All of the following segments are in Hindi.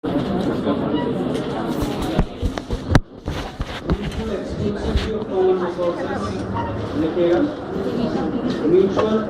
Mutual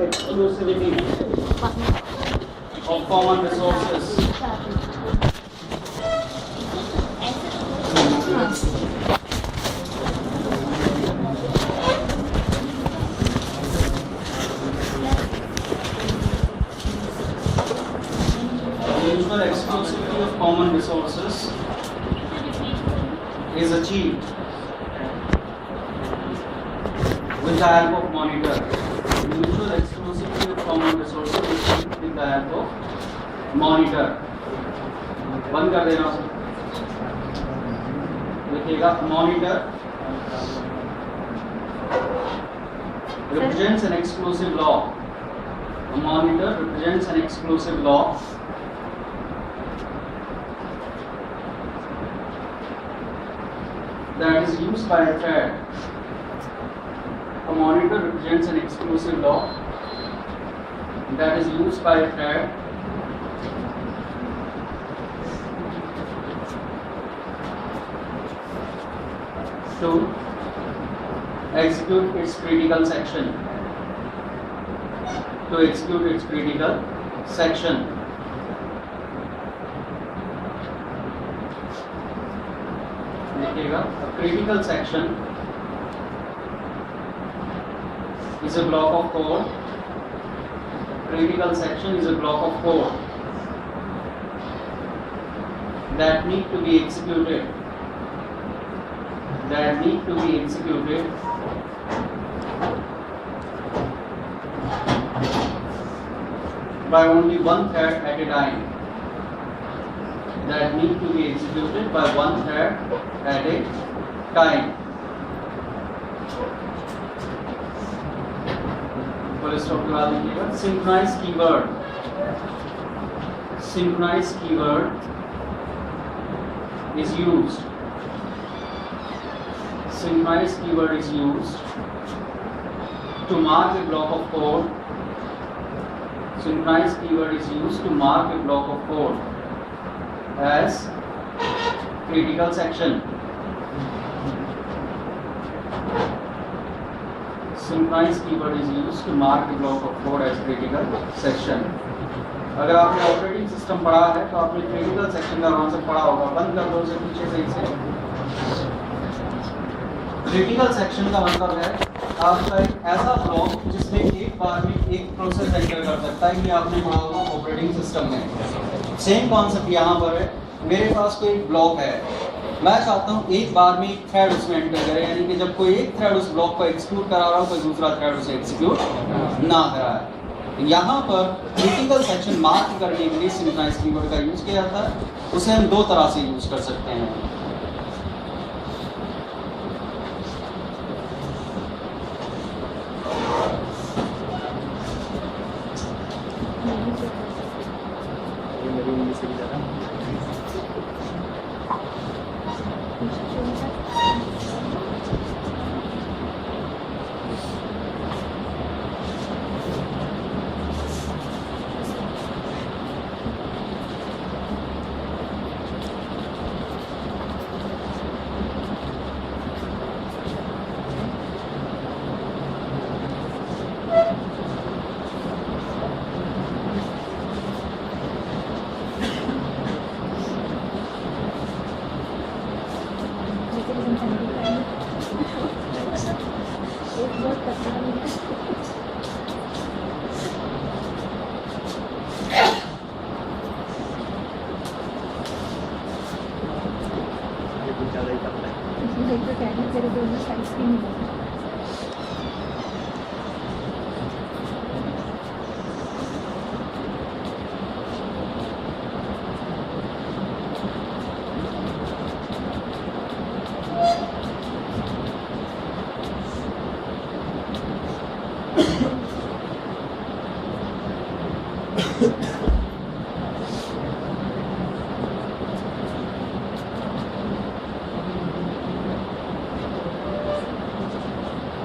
exclusivity of common resources. Mutual exclusivity of common resources is achieved with the help of monitor. Mutual exclusivity of common resources is achieved with the help of monitor. बंद कर देना उसे. लिखिएगा monitor represents an exclusive law. A monitor represents an exclusive law that is used by a thread. A monitor represents an exclusive law that is used by a thread to execute its critical section. To execute its critical section. A critical section is a block of code. Critical section is a block of code that need to be executed. That need to be executed by only one thread at a time. That need to be executed by one thread at a time. Full stop के बाद लिखिएगा synchronized keyword. Synchronized keyword is used. Synchronized keyword is used to mark a block of code. Synchronized keyword is used to mark a block of code as critical section. Synchronized keyword is used to mark a block of code as critical section. अगर आपने ऑपरेटिंग सिस्टम पढ़ा है तो आपने क्रिटिकल सेक्शन का आराम से पढ़ा होगा. बंद कर दो उसे पीछे से. क्रिटिकल सेक्शन का मतलब है आपका एक ऐसा ब्लॉक जिसमें एक बार में एक प्रोसेस एंटर कर सकता है. ये आपने पढ़ा होगा ऑपरेटिंग सिस्टम में. सेम कॉन्सेप्ट यहाँ पर है. मेरे पास कोई एक ब्लॉक है, मैं चाहता हूँ एक बार में एक थ्रेड उसमें एंटर करे, यानी कि जब कोई एक थ्रेड उस ब्लॉक को एग्जीक्यूट करा रहा हो कोई दूसरा थ्रेड उसे एग्जीक्यूट ना कराए. यहाँ पर क्रिटिकल सेक्शन मार्क करने के लिए सिंक्रोनाइज्ड कीवर्ड का यूज किया जाता है. उसे हम दो तरह से यूज कर सकते हैं.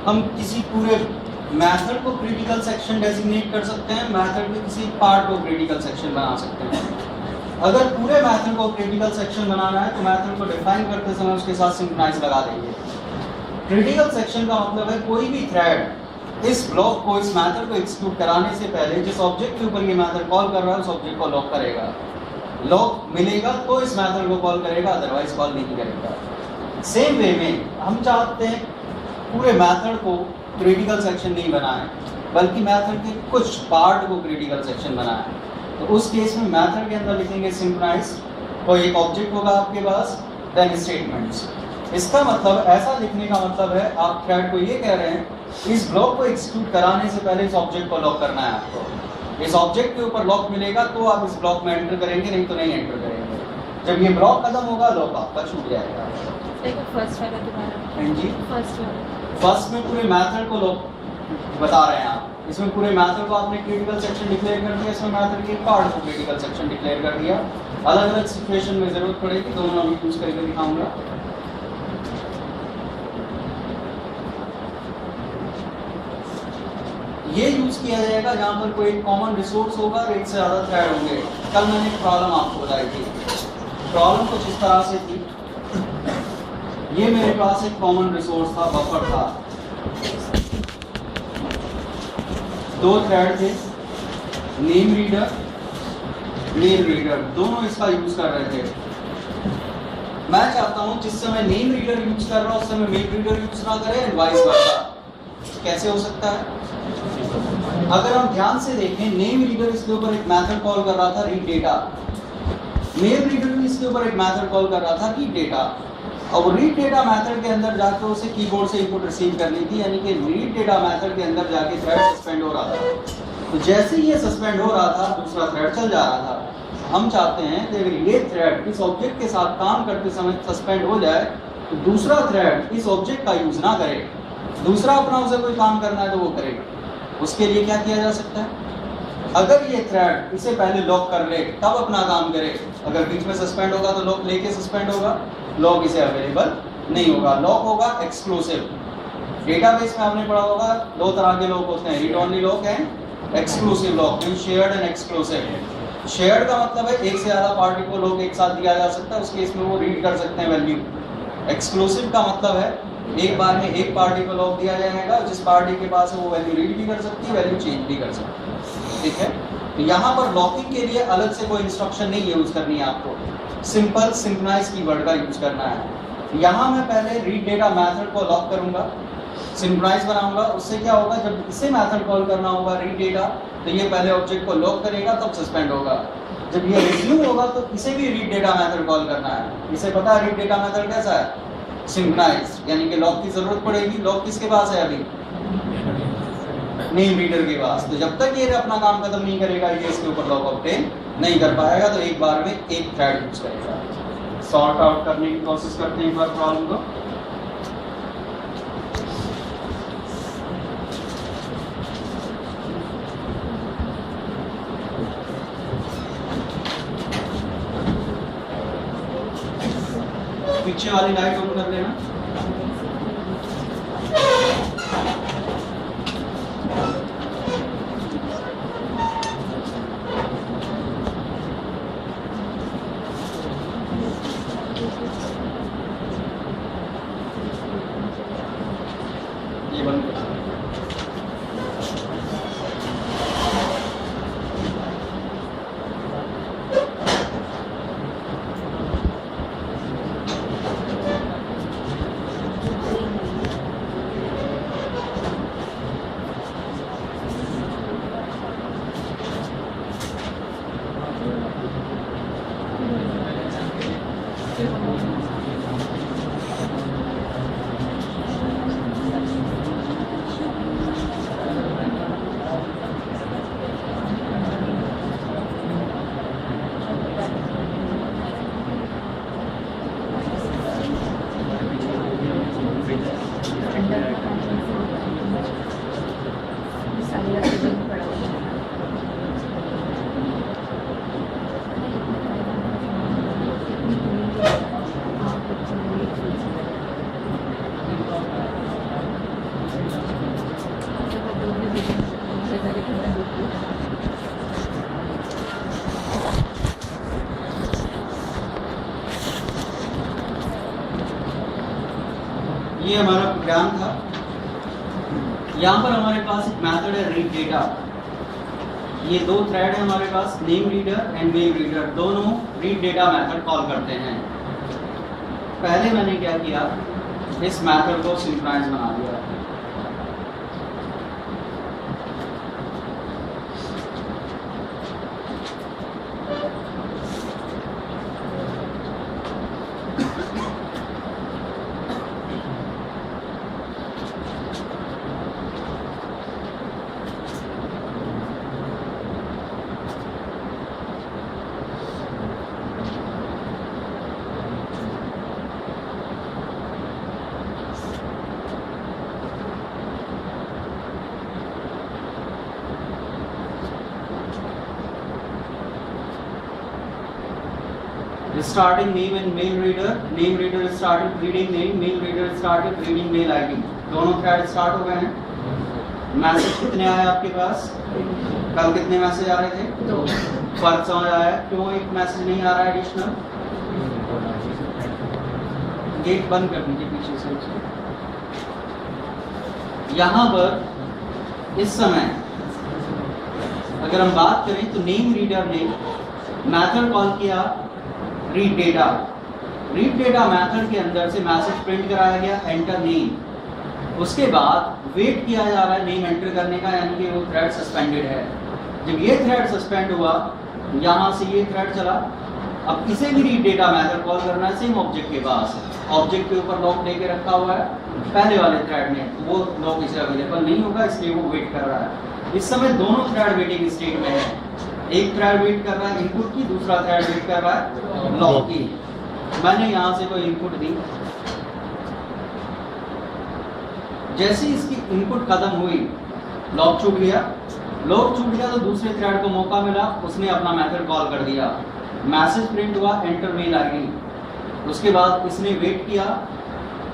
हम किसी पूरे मेथड को क्रिटिकल सेक्शन डेजिग्नेट कर सकते हैं, मेथड के किसी पार्ट को क्रिटिकल सेक्शन बना सकते हैं. अगर पूरे मैथड को क्रिटिकल सेक्शन बनाना है तो मैथड को डिफाइन करते समय उसके साथ सिंक्रोनाइज लगा देंगे। क्रिटिकल सेक्शन का मतलब है कोई भी थ्रेड इस ब्लॉक को, इस मैथड को एग्जीक्यूट कराने से पहले जिस ऑब्जेक्ट के ऊपर ये मैथड कॉल कर रहा है उस ऑब्जेक्ट को लॉक करेगा। लॉक मिलेगा तो इस मैथड को कॉल करेगा, अदरवाइज कॉल नहीं करेगा। सेम वे में हम चाहते हैं पूरे मैथड को क्रिटिकल सेक्शन नहीं बनाएं, बल्कि मैथड के कुछ पार्ट को क्रिटिकल सेक्शन बनाएं। तो उस केस में मैथड के अंदर लिखेंगे सिंक्रोनाइज, कोई एक ऑब्जेक्ट होगा आपके पास, देन स्टेटमेंट्स। इसका मतलब, ऐसा लिखने का मतलब है आप थ्रेड को ये कह रहे हैं इस ब्लॉक को एग्जीक्यूट कराने से पहले इस ऑब्जेक्ट को लॉक करना है आपको। इस ऑब्जेक्ट के ऊपर लॉक मिलेगा तो आप इस ब्लॉक में एंटर करेंगे, नहीं तो नहीं एंटर करेंगे। जब ये ब्लॉक खत्म होगा लॉक आपका छूट जाएगा। फर्स्ट वाला दोबारा। हाँ जी, फर्स्ट फर्स्ट में पूरे मैथड को लॉक बता रहे हैं आप। इसमें पूरे मैथड को आपने क्रिटिकल सेक्शन डिक्लेयर कर दिया, इसमें मैथड के पार्ट को क्रिटिकल सेक्शन डिक्लेयर कर दिया। अलग अलग सिचुएशन में जरूरत पड़ेगी, दोनों अभी यूज करके दिखाऊंगा। ये यूज किया जाएगा जहां पर कोई कॉमन रिसोर्स होगा और एक से ज्यादा थ्रेड होंगे। कल मैंने एक प्रॉब्लम आपको बताई थी, प्रॉब्लम कुछ इस तरह से थी। ये मेरे पास एक कॉमन रिसोर्स था, बफर था, दो थ्रेड थे, नेम रीडर, मेल रीडर, दोनों इसका यूज कर रहे थे। मैं चाहता हूं जिस समय नेम रीडर यूज कर रहा हूं उस समय मेल रीडर यूज ना करे एंड वाइस वर्सा। कैसे हो सकता है? अगर हम ध्यान से देखें, नेम रीडर इसके ऊपर एक मेथड कॉल कर रहा था रीड डेटा, मेल रीडर भी इसके ऊपर एक मेथड कॉल कर रहा था रीड डेटा। और रीड डेटा मेथड के अंदर जाकर उसे कीबोर्ड से इनपुट रिसीव करनी थी, यानी कि रीड डेटा मेथड के अंदर जाके थ्रेड सस्पेंड हो रहा था। तो जैसे ही ये सस्पेंड हो रहा था दूसरा थ्रेड चल जा रहा था। हम चाहते हैं कि अगर ये थ्रेड इस ऑब्जेक्ट के साथ काम करते समय सस्पेंड हो जाए तो दूसरा थ्रेड इस ऑब्जेक्ट का यूज ना करे, दूसरा अपना उसे कोई काम करना है तो वो करेगा। उसके लिए क्या किया जा सकता है? अगर ये थ्रेड इसे पहले लॉक कर ले तब अपना काम करे। अगर बीच में सस्पेंड होगा तो लॉक लेके सस्पेंड होगा, लॉक इसे अवेलेबल नहीं होगा। लॉक होगा एक्सक्लूसिव। डेटाबेस में आपने पढ़ा होगा दो तरह के लॉक होते हैं, read only lock and exclusive lock, shared and exclusive. Shared का मतलब है एक से ज्यादा पार्टी को लॉक एक साथ दिया जा सकता है, उस केस में वो रीड कर सकते हैं वैल्यू। एक्सक्लूसिव का मतलब है एक बार में एक पार्टी को लॉक दिया जाएगा, जिस पार्टी के पास है वो वैल्यू रीड भी कर सकती है, वैल्यू चेंज भी कर सकती है। ठीक है, तो यहाँ पर लॉकिंग के लिए अलग से कोई इंस्ट्रक्शन नहीं यूज करनी है आपको, सिंपल सिंक्रोनाइज कीवर्ड का यूज करना है। यहाँ मैं पहले रीड डेटा मेथड को लॉक करूंगा, सिंक्रोनाइज बनाऊंगा। उससे क्या होगा, जब इसे मेथड कॉल करना होगा रीड डेटा, तो ये पहले ऑब्जेक्ट को लॉक करेगा तब सस्पेंड होगा। जब ये रिज्यूम होगा तो इसे भी रीड डेटा मेथड कॉल करना है। इसे पता है रीड डेटा मेथड कैसा है? सिंक्रोनाइज, यानी कि लॉक की जरूरत पड़ेगी। लॉक किसके पास है अभी? नेम रीडर के पास। तो जब तक ये अपना काम खत्म नहीं करेगा ये इसके ऊपर लॉक ऑब्टेन नहीं कर पाएगा, तो एक बार में एक थ्रेड यूज करेगा। सॉर्ट आउट करने की कोशिश करते हैं एक बार प्रॉब्लम को। पीछे वाली लाइट ऑन कर लेना। ये बंद कर। ये हमारा प्रोग्राम था। यहाँ पर हमारे पास एक मेथड है रीड डेटा। ये दो थ्रेड है हमारे पास, name reader and mail reader, दोनों रीड डेटा मेथड कॉल करते हैं। पहले मैंने क्या किया, इस मेथड को सिंक्रोनाइज बना दिया। Starting name and mail reader started reading name, mail reader started reading mail ID। दोनों थ्रेड स्टार्ट हो गए हैं। मैसेज कितने आए आपके पास? कल कितने मैसेज आ रहे थे? 2। फर्क समझ आया क्यों एक मैसेज नहीं आ रहा है एडिशनल? गेट बंद कर दीजिए पीछे से। यहाँ पर इस समय अगर हम बात करें तो नेम रीडर ने मैथड कॉल किया read data. Read data method के अंदर से मैसेज प्रिंट कराया गया, एंटर नेम। उसके बाद वेट किया जा रहा है नेम एंटर करने का, यानी कि वो थ्रेड सस्पेंडेड है। जब ये थ्रेड सस्पेंड हुआ, यहाँ से ये थ्रेड चला। अब इसे भी रीड डेटा मेथड कॉल करना है सेम ऑब्जेक्ट के पास। ऑब्जेक्ट के ऊपर लॉक लेके रखा हुआ है पहले वाले थ्रेड ने, वो लॉक इसे अवेलेबल नहीं होगा, इसलिए वो वेट कर रहा है। इस समय दोनों थ्रेड वेटिंग स्टेट में है। एक थ्रेड वेट कर रहा है इनपुट की, दूसरा थ्रेड वेट कर रहा है लॉक की। मैंने यहाँ से कोई इनपुट दी, जैसे इसकी इनपुट खत्म हुई लॉक छूट गया। लॉक छूट गया तो दूसरे थ्रेड को मौका मिला, उसने अपना मेथड कॉल कर दिया। मैसेज प्रिंट हुआ एंटर मेल आईडी। उसके बाद इसने वेट किया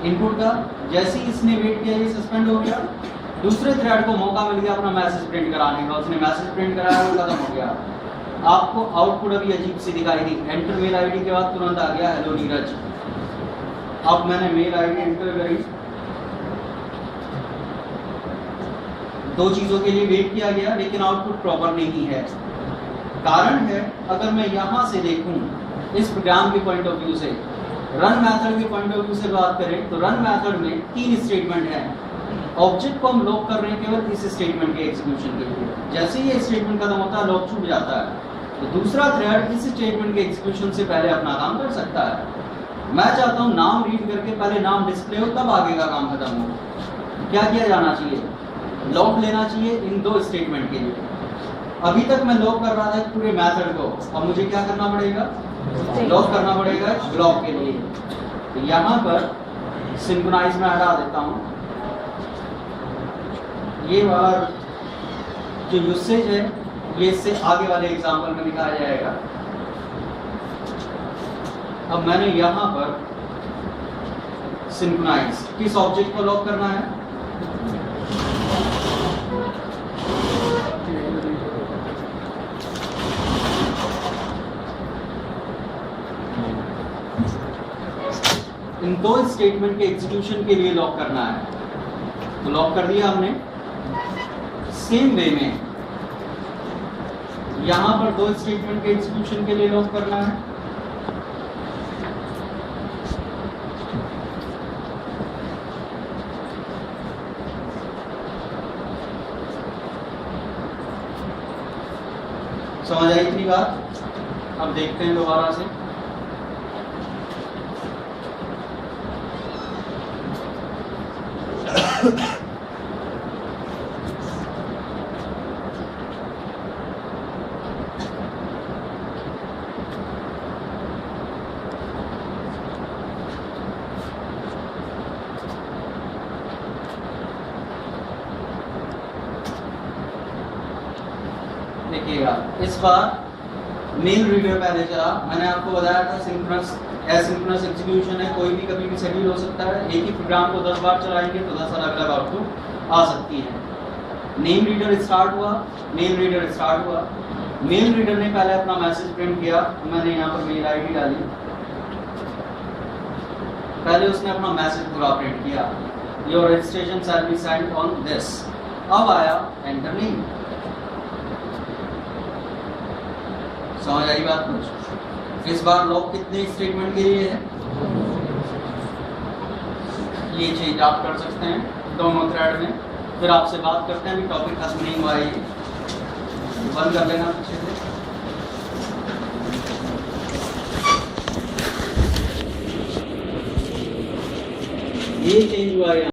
इनपुट का, जैसे ही इसने वेट किया ये सस्पेंड हो गया। दूसरे थ्रेड को मौका मिल गया अपना मैसेज प्रिंट कराने का, उसने मैसेज प्रिंट कराया वो खत्म हो गया। आपको आउटपुट अभी अजीब सी दिखाई दी, एंटर मेल आईडी के बाद तुरंत आ गया हेलो नीरज। अब मैंने मेल आईडी एंटर करी, दो चीजों के लिए वेट किया गया लेकिन आउटपुट प्रॉपर नहीं है। कारण है, अगर मैं यहाँ से देखूं इस प्रोग्राम के पॉइंट ऑफ व्यू से, रन मेथड के पॉइंट ऑफ व्यू से बात करें तो रन मेथड में 3 स्टेटमेंट हैं। ऑब्जेक्ट को हम लॉक कर रहे हैं केवल इस स्टेटमेंट के एग्जीक्यूशन के लिए। जैसे ही ये स्टेटमेंट खत्म होता है लॉक छूट जाता है, तो दूसरा थ्रेड इस स्टेटमेंट के एग्जीक्यूशन से पहले अपना काम कर सकता है। मैं चाहता हूँ नाम रीड करके पहले नाम डिस्प्ले हो तब आगे का काम खत्म हो। क्या किया जाना चाहिए? लॉक लेना चाहिए इन 2 स्टेटमेंट के लिए। अभी तक मैं लॉक कर रहा था पूरे मेथड को, अब मुझे क्या करना पड़ेगा? लॉक करना पड़ेगा ब्लॉक के लिए। तो यहाँ पर सिंक्रोनाइज में हटा देता हूँ। ये वाला जो यूसेज है ये इससे आगे वाले एग्जाम्पल में दिखाया जाएगा। अब मैंने यहाँ पर सिंक्रोनाइज किस ऑब्जेक्ट को लॉक करना है? इन 2 स्टेटमेंट के एग्जीक्यूशन के लिए लॉक करना है। तो लॉक कर दिया हमने। सेम वे में यहां पर 2 स्टेटमेंट के एग्जीक्यूशन के लिए लॉक करना है। समझ आई इतनी बात? अब देखते हैं दोबारा से। देखिएगा इस बार मेल रीडर पहले चला। मैंने आपको बताया था सिंक्रोनस एसिंक्रोनस एग्जीक्यूशन है, कोई भी कभी भी शेड्यूल हो सकता है। एक ही प्रोग्राम को 10 बार चलाएंगे तो 10 अलग अलग आउटपुट आ सकती है। नेम रीडर स्टार्ट हुआ, मेल रीडर स्टार्ट हुआ। मेल रीडर ने पहले अपना मैसेज प्रिंट किया, मैंने यहाँ पर मेल आईडी डाली। पहले उसने अपना मैसेज पूरा प्रिंट किया, your registration shall be sent on this. अब आया एंटर नहीं। समझ आई बात कुछ? इस बार लॉग कितने स्टेटमेंट के लिए है? ये चीज आप कर सकते हैं दोनों थ्रेड में। फिर आपसे बात करते हैं, टॉपिक खत्म नहीं हुआ है, बंद कर लेना पीछे से। ये चेंज हुआ है।